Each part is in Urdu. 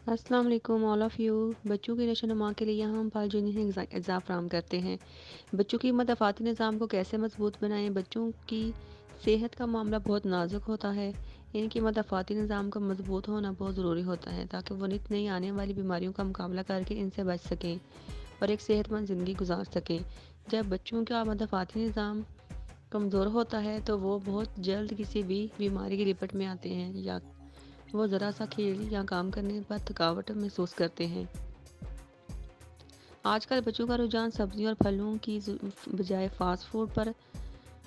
السلام علیکم آل آف یو۔ بچوں کی نشو و نما کے لیے ہم پال جنہیں اجزاء فراہم کرتے ہیں۔ بچوں کی مدافعتی نظام کو کیسے مضبوط بنائیں؟ بچوں کی صحت کا معاملہ بہت نازک ہوتا ہے۔ ان کی مدافعتی نظام کا مضبوط ہونا بہت ضروری ہوتا ہے تاکہ وہ نت نئی آنے والی بیماریوں کا مقابلہ کر کے ان سے بچ سکیں اور ایک صحت مند زندگی گزار سکیں۔ جب بچوں کا مدافعتی نظام کمزور ہوتا ہے تو وہ بہت جلد کسی بھی بیماری کی لپٹ میں آتے ہیں یا وہ ذرا سا کھیل یا کام کرنے پر تھکاوٹ محسوس کرتے ہیں۔ آج کل بچوں کا رجحان سبزیوں اور پھلوں کی بجائے فاسٹ فوڈ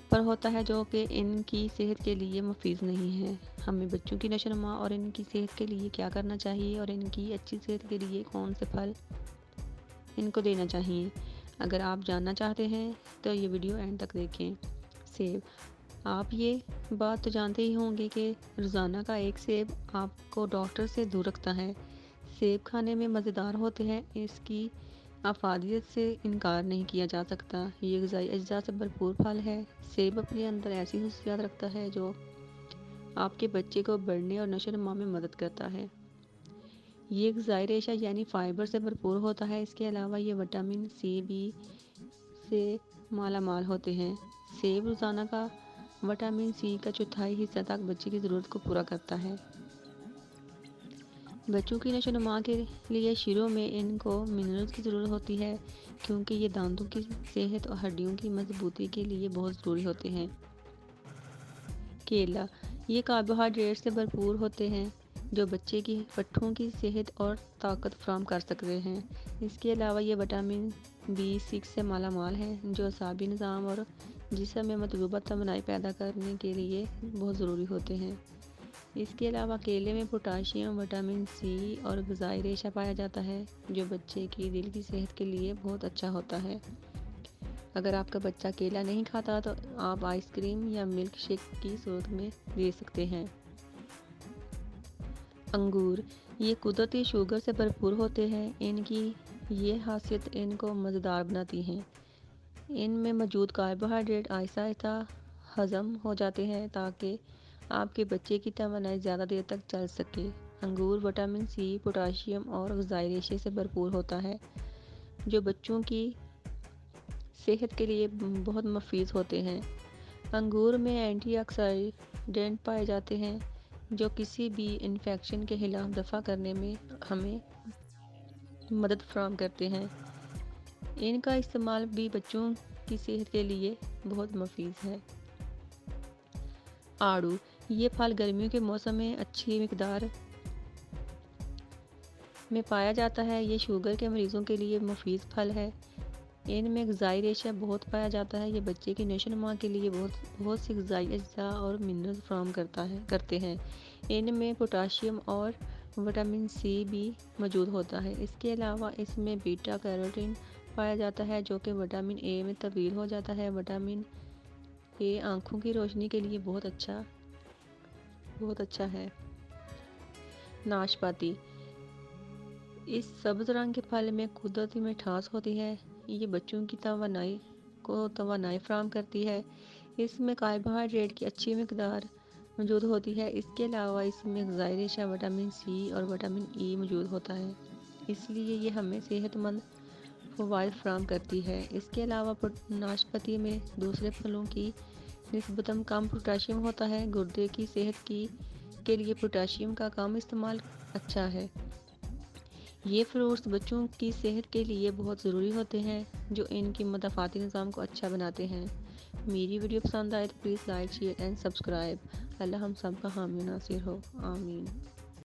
پر ہوتا ہے جو کہ ان کی صحت کے لیے مفید نہیں ہے۔ ہمیں بچوں کی نشو و نما اور ان کی صحت کے لیے کیا کرنا چاہیے اور ان کی اچھی صحت کے لیے کون سے پھل ان کو دینا چاہیے، اگر آپ جاننا چاہتے ہیں تو یہ ویڈیو اینڈ تک دیکھیں۔ سیب، آپ یہ بات تو جانتے ہی ہوں گے کہ روزانہ کا ایک سیب آپ کو ڈاکٹر سے دور رکھتا ہے۔ سیب کھانے میں مزیدار ہوتے ہیں، اس کی افادیت سے انکار نہیں کیا جا سکتا۔ یہ غذائی اجزاء سے بھرپور پھل ہے۔ سیب اپنے اندر ایسی خصوصیات رکھتا ہے جو آپ کے بچے کو بڑھنے اور نشو و نما میں مدد کرتا ہے۔ یہ غذائی ریشہ یعنی فائبر سے بھرپور ہوتا ہے۔ اس کے علاوہ یہ وٹامن سی بی سے مالا مال ہوتے ہیں۔ سیب روزانہ کا وٹامن سی کا چوتھائی حصہ تک بچے کی ضرورت کو پورا کرتا ہے۔ بچوں کی نشو و نما کے لیے شروع میں ان کو منرلز کی ضرورت ہوتی ہے کیونکہ یہ دانتوں کی صحت اور ہڈیوں کی مضبوطی کے لیے بہت ضروری ہوتے ہیں۔ کیلا، یہ کاربوہائیڈریٹ سے بھرپور ہوتے ہیں جو بچے کی پٹھوں کی صحت اور طاقت فراہم کر سکتے ہیں۔ اس کے علاوہ یہ وٹامن B6 سے مالا مال ہے جو اعصابی نظام اور جسم میں مطلوبہ توانائی پیدا کرنے کے لیے بہت ضروری ہوتے ہیں۔ اس کے علاوہ کیلے میں پوٹاشیم، وٹامن سی اور غذائی ریشہ پایا جاتا ہے جو بچے کی دل کی صحت کے لیے بہت اچھا ہوتا ہے۔ اگر آپ کا بچہ کیلا نہیں کھاتا تو آپ آئس کریم یا ملک شیک کی صورت میں دے سکتے ہیں۔ انگور، یہ قدرتی شوگر سے بھرپور ہوتے ہیں۔ ان کی یہ خاصیت ان کو مزیدار بناتی ہے۔ ان میں موجود کاربوہائیڈریٹ آہستہ آہستہ ہضم ہو جاتے ہیں تاکہ آپ کے بچے کی توانائی زیادہ دیر تک چل سکے۔ انگور وٹامن سی، پوٹاشیم اور غذائی ریشے سے بھرپور ہوتا ہے جو بچوں کی صحت کے لیے بہت مفید ہوتے ہیں۔ انگور میں اینٹی آکسیڈنٹ پائے جاتے ہیں جو کسی بھی انفیکشن کے خلاف دفاع کرنے میں ہمیں مدد فراہم کرتے ہیں۔ ان کا استعمال بھی بچوں کی صحت کے لیے بہت مفید ہے۔ آڑو، یہ پھل گرمیوں کے موسم میں اچھی مقدار میں پایا جاتا ہے۔ یہ شوگر کے مریضوں کے لیے مفید پھل ہے۔ ان میں غذائی ریشہ بہت پایا جاتا ہے۔ یہ بچے کی نشو و نما کے لیے بہت سی غذائی اجزاء اور منرل فراہم کرتے ہیں۔ ان میں پوٹاشیم اور وٹامن سی بھی موجود ہوتا ہے۔ اس کے علاوہ اس میں بیٹا کیروٹین پایا جاتا ہے جو کہ وٹامن اے میں تبدیل ہو جاتا ہے۔ وٹامن اے آنکھوں کی روشنی کے لیے بہت اچھا ہے۔ ناشپاتی، اس سبز رنگ کے پھل میں قدرتی مٹھاس ہوتی ہے۔ یہ بچوں کی توانائی فراہم کرتی ہے۔ اس میں کاربوہائیڈریٹ کی اچھی مقدار موجود ہوتی ہے۔ اس کے علاوہ اس میں غذائی ریشہ وٹامن سی اور وٹامن ای موجود ہوتا ہے، اس لیے یہ ہمیں صحت مند فوائد فراہم کرتی ہے۔ اس کے علاوہ ناشپاتی میں دوسرے پھلوں کی نسبتاً کم پوٹاشیم ہوتا ہے۔ گردے کی صحت کے لیے پوٹاشیم کا کم استعمال اچھا ہے۔ یہ فروٹس بچوں کی صحت کے لیے بہت ضروری ہوتے ہیں جو ان کی مدافعتی نظام کو اچھا بناتے ہیں۔ میری ویڈیو پسند آئے تو please like, share and subscribe. اللہ ہم سب کا حامی و ناصر ہو، آمین۔